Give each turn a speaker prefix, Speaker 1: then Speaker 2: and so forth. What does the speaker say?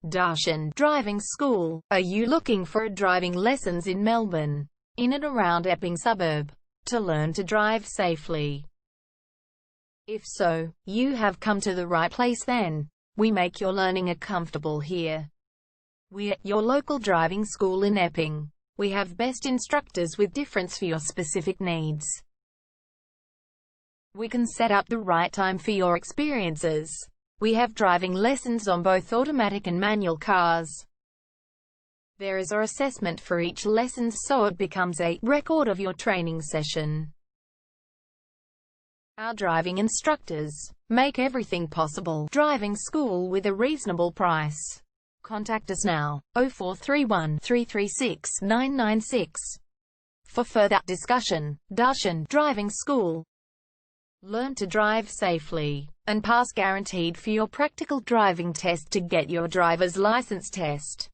Speaker 1: Darshan Driving School. Are you looking for driving lessons in Melbourne, in and around Epping Suburb, to learn to drive safely? If so, you have come to the right place then. We make your learning comfortable here. We're your local driving school in Epping. We have best instructors with difference for your specific needs. We can set up the right time for your experiences. We have driving lessons on both automatic and manual cars. There is an assessment for each lesson, so it becomes a record of your training session. Our driving instructors make everything possible. Driving school with a reasonable price. Contact us now, 0431 336 996. For further discussion. Darshan Driving School. Learn to drive safely and pass guaranteed for your practical driving test to get your driver's license test.